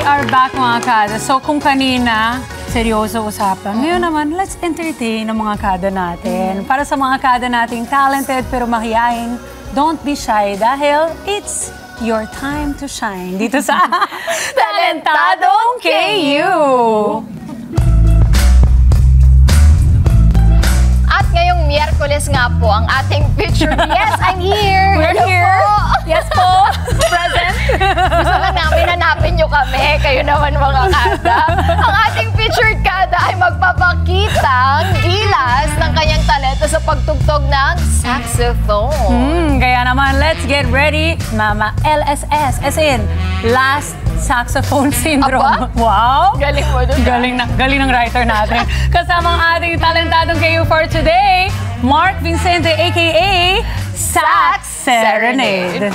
are back mga kada. So kung kanina, seryoso usapan. Ngayon naman, let's entertain ang mga kada natin. Para sa mga kada nating talented pero mahiyain, don't be shy dahil it's your time to shine. Dito sa Talentadong KU! At ngayong Miyerkules nga po ang ating featured. Yes, I'm here! We're Hello here! Po. Yes po! Present! Gusto lang namin hanapin nyo kami. Kayo naman mga kada. Ang ating featured kada ay magpapakitang gilas ng kanyang talento sa pagtugtog ng saxophone. Kaya naman, let's get ready. Mama LSS, as in, Last Saxophone Syndrome. Aba? Wow! Galing mo dun. Galing ng writer natin. Kasama ang ating talentadong KU for today, Mark Vincente, a.k.a. Sax Serenade.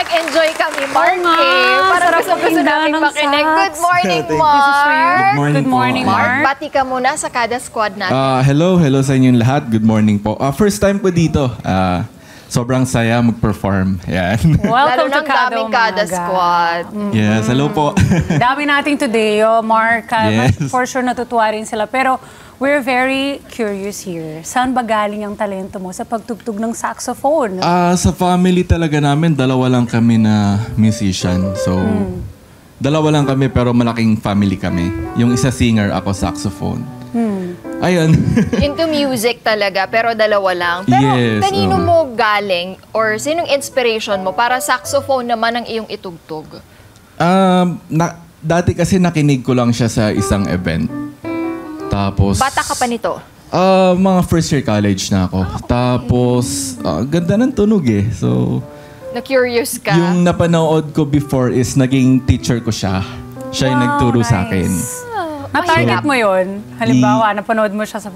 Nag-enjoy kami, Mark. Parang gusto namin makinig. Good morning, Mark. Good morning, Mark. Bati ka muna sa kada squad natin. Hello sa inyong lahat. Good morning po. First time ko dito. Sobrang saya mag-perform. Yan. Welcome to daming kada squad. Yes, hello po. Dami nating today, Mark. Yes. For sure natutuwa rin sila. Pero we're very curious here. Saan ba galing ang talento mo sa pagtugtog ng saxophone? Sa family talaga namin, dalawa lang kami na musician. So, dalawa lang kami pero malaking family kami. Yung isa singer, ako saxophone. Ayun. Into music talaga, pero dalawa lang. Pero yes, kanino mo galing or sinong inspiration mo para saxophone naman ang iyong itugtog? Dati kasi nakinig ko lang siya sa isang event. Tapos... Bata ka pa nito? Mga first year college na ako. Tapos, ganda ng tunog eh. So... Na-curious ka? Yung napanood ko before is naging teacher ko siya. Siya yung nagturo sa akin. Na-target mo yun? Halimbawa, napanood mo siya sa...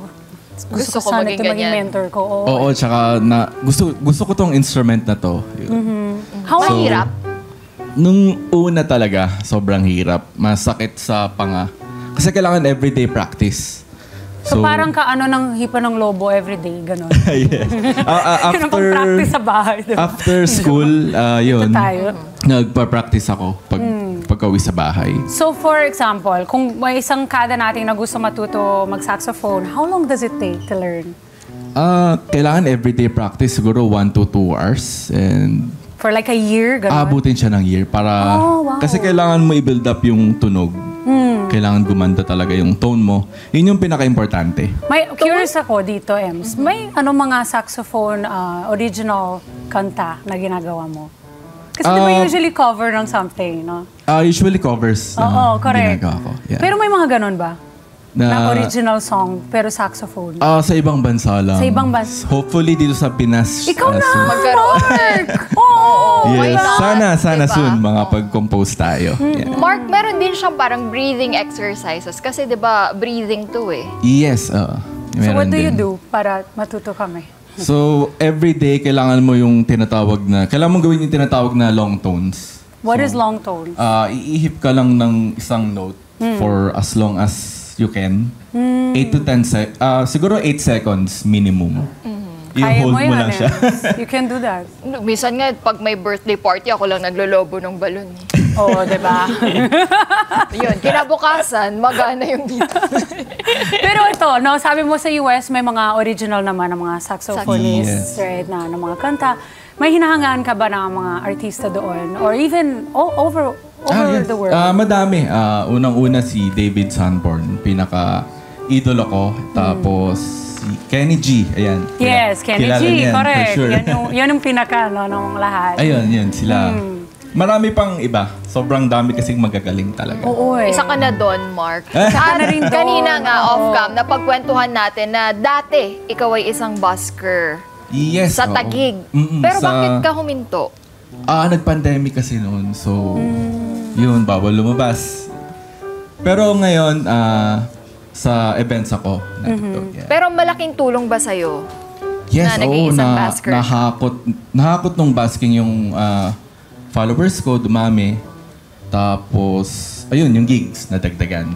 Gusto ko sana ito maging mentor ko. Oo, tsaka gusto ko tong instrument na to. How mahirap? Nung una talaga, sobrang hirap. Masakit sa panga. Kasi kailangan everyday practice. So parang kaano ng hipa ng lobo everyday, gano'n. Yes. Yun ang pang-practice sa bahay. Diba? After school, yun, Ito tayo. nagpa-practice ako pagka-uwi sa bahay. So for example, kung may isang kada natin na gusto matuto mag-saxophone, how long does it take to learn? Kailangan everyday practice, siguro 1 to 2 hours. And For like a year, gano'n? aabutin siya ng year para... wow. Kasi kailangan mo i-build up yung tunog. Kailangan gumanda talaga yung tone mo. Yun yung pinaka-importante. May curious ako dito, Ems. May mga saxophone original kanta na ginagawa mo? Kasi di ba usually cover ng something, no? Usually covers Oo, correct. ginagawa ko. Yeah. Pero may mga ganun ba? Na original song, pero saxophone? Sa ibang bansa lang. Sa ibang bansa. Hopefully dito sa Pinas. Ikaw na! soon. Magkaroon. Oo! Yes, why not? sana Diba? soon makapag-compose tayo. Yeah. Mark, meron din siyang parang breathing exercises. Kasi di ba breathing to eh. Yes, So what do you do para matuto kami? So, every day, kailangan mo yung kailangan mo gawin yung tinatawag na long tones. What is long tone? Iihip ka lang ng isang note for as long as you can. 8 to 10 siguro 8 seconds minimum. Kaya I-hold mo mo yan, lang siya. You can do that. Minsan nga, pag may birthday party, ako lang naglolobo ng balon. Oo, di ba? Yun, kinabukasan, magana yung dito. Pero ito, no, sabi mo sa US, may mga original naman ng mga saxophonists, Yes. right, na ng mga kanta. May hinahangaan ka ba ng mga artista doon? Or even over Yes. the world? Madami. Unang-una si David Sanborn, pinaka-idolo ko. Tapos si Kenny G. Ayan. Yes, Kenny Kilala G, niyan, for correct. sure. Yan yung pinaka, no, ng lahat. Ayun, sila. Marami pang iba. Sobrang dami kasing magagaling talaga. Oo eh. Isa ka na doon, Mark. ka na rin doon. Kanina nga, Oo. off-cam, napagkwentuhan natin na dati, ikaw ay isang busker Yes. sa oo. Taguig. Mm-mm, Pero sa- bakit ka huminto? Nag-pandemic kasi noon. So, yun, bawal lumabas. Pero ngayon, sa events ako. Yeah. Pero malaking tulong ba sa'yo? Yes, na naging isang basker? nahakot nung basking yung followers ko, dumami. Tapos, ayun, yung gigs, nadagdagan.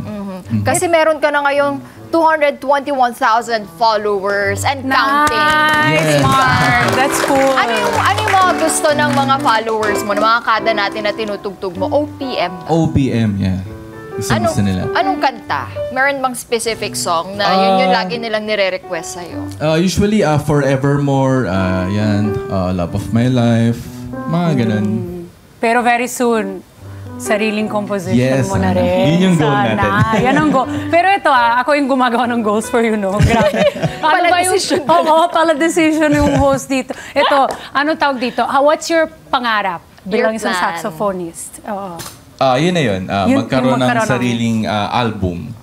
Kasi meron ka na ngayong 221,000 followers and counting. Nice, Yes. Mark. That's cool. Ano yung mga gusto ng mga followers mo, ng mga kada natin na tinutugtog mo? OPM ba? OPM, yeah. Gusto nila. Anong kanta? Meron bang specific song na yun yung lagi nilang nire-request sa'yo? Usually, Forevermore, yan, Love of My Life, mga ganun. Pero very soon, sariling composition Yes, mo na rin. yun yung goal natin. Yan ang goal. Pero ito ako yung gumagawa ng goals for you, no? Grabe. Pala ba yung- decision. Oo, pala decision yung host dito. Ito, ano tawag dito? What's your pangarap bilang Your isang plan. saxophonist? Oo. Yun na yun. Magkaroon ng magkaroon ng- sariling album.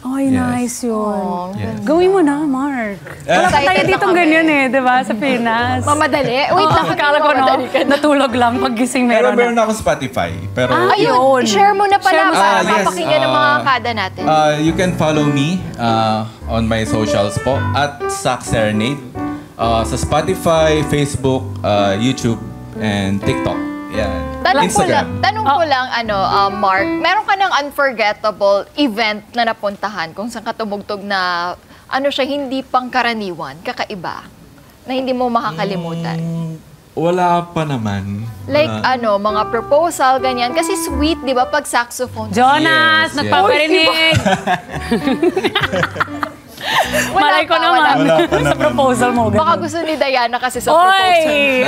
Ay, Yes. nice yun. Yes. Gawin mo na, Mark. Wala pa tayo Excited na ditong kami. ganyan sa diba? Sa Pinas. Mamadali? Wait Oo, lang, akala ko, no, mamadali ka na. natulog lang paggising Pero meron meron na. ako Spotify. Pero Ayun, share mo na pala Share mo para yes. mapakinggan ng mga kada natin. You can follow me on my socials po at Sax Serenade. Sa Spotify, Facebook, YouTube, and TikTok. Yan. Tanong ko lang, Mark, meron ka ng unforgettable event na napuntahan kung saan ka tumugtog na, hindi pangkaraniwan, kakaiba, na hindi mo makakalimutan? Wala pa naman. Like, mga proposal, ganyan. Kasi sweet, di ba, pag saxophone? Jonas, Yes, nagpaparinig! Malay ko naman Wala pa sa naman. proposal mo. Baka ganun. gusto ni Diana kasi sa proposal. Oy!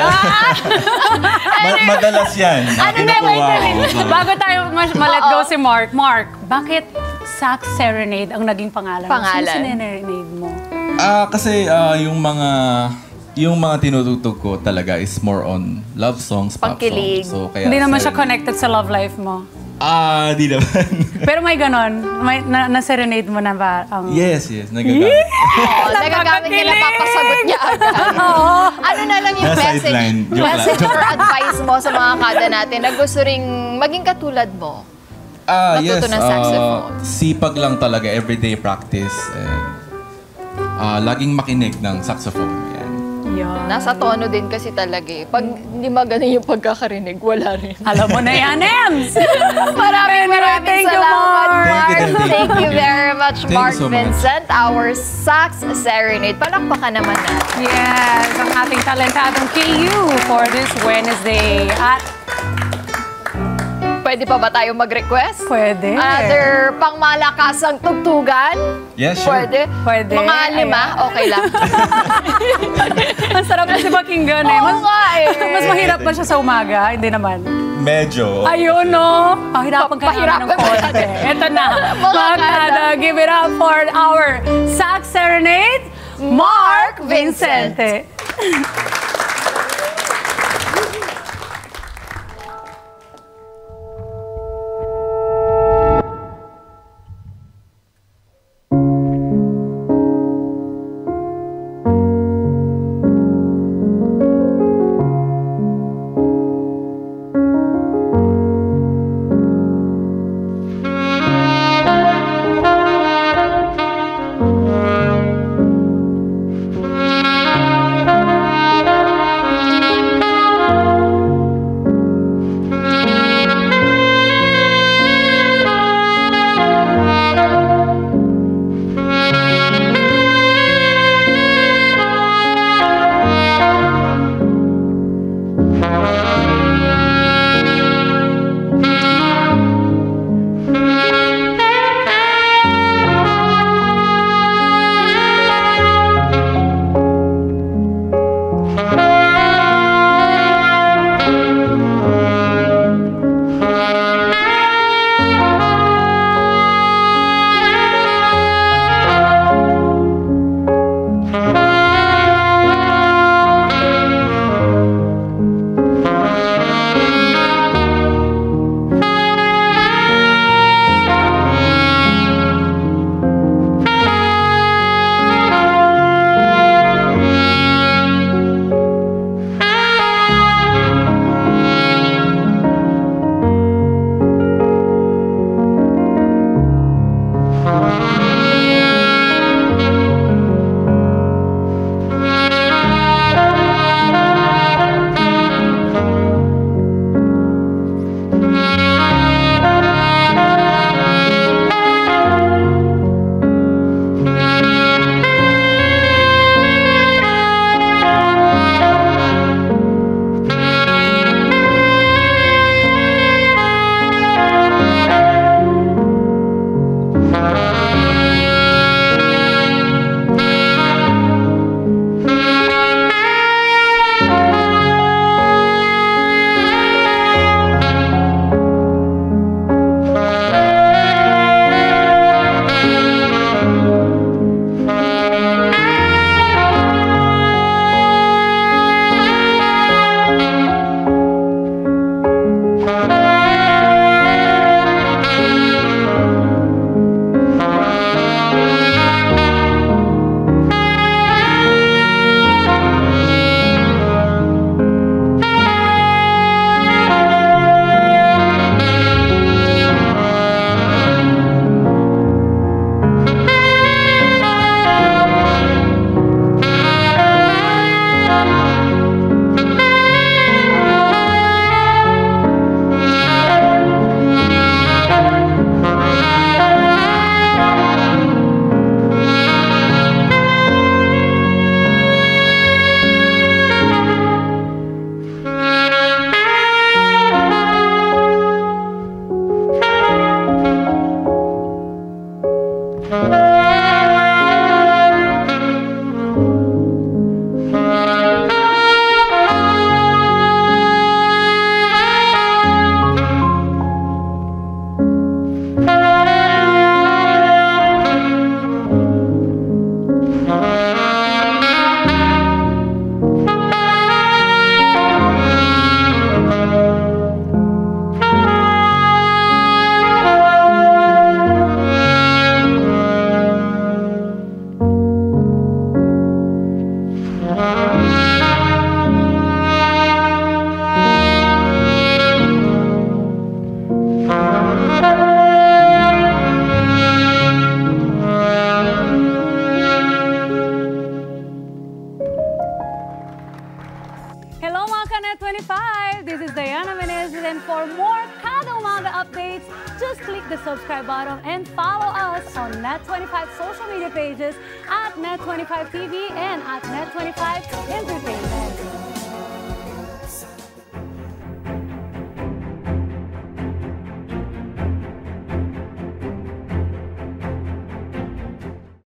Madalas yan. Bago tayo ma-let go si Mark. Mark, bakit Sax Serenade ang naging pangalan? Pangalan. Sino sinerenade mo? Kasi yung mga tinutugtog ko talaga is more on love songs, pop Pangkilig. songs. So, kaya Hindi naman siya serenade. connected sa love life mo. Di naman. Pero may ganon. May na-serenade mo na ba? yes, nagagamit. Nagagamit niya, napapasagot niya agad. Ano na lang yung Nasa message, sideline. Joke lang. message or advice mo sa mga kada natin na gusto ring maging katulad mo? Matuto ng saxophone. Sipag lang talaga, everyday practice. And, laging makinig ng saxophone. Yan. Yun. Nasa tono din kasi talaga eh. Pag hindi magaling yung pagkakarinig, wala rin. Alam mo na yan, Ems! Maraming Thank you, salamat, Mark. Mark. Thank you. Thank you very much, Thank you Mark so much. Vincent, our Sax Serenade. Palakpakan naman natin. Yes, ang ating talentadong KU for this Wednesday. At Pwede pa ba tayo mag-request? pwede. Another pangmalakasang tugtugan? Yes, sure. Pwede? Pwede. Mga 5? Okay lang. Ang sarap kasi pakinggan eh. Oo nga eh. Mas mahirap ba siya sa umaga? Hindi naman. Medyo. Ayun, no? Pahirapan ka naman ng Pahirapan ka konti. Ito na. Mga Mga kada. kada, give it up for our Sax Serenade, Mark Vincente. mga ka-Net25! This is Diana Menezes, and for more Kada Umaga updates, just click the subscribe button and follow us on Net25 social media pages at Net25 TV and at Net25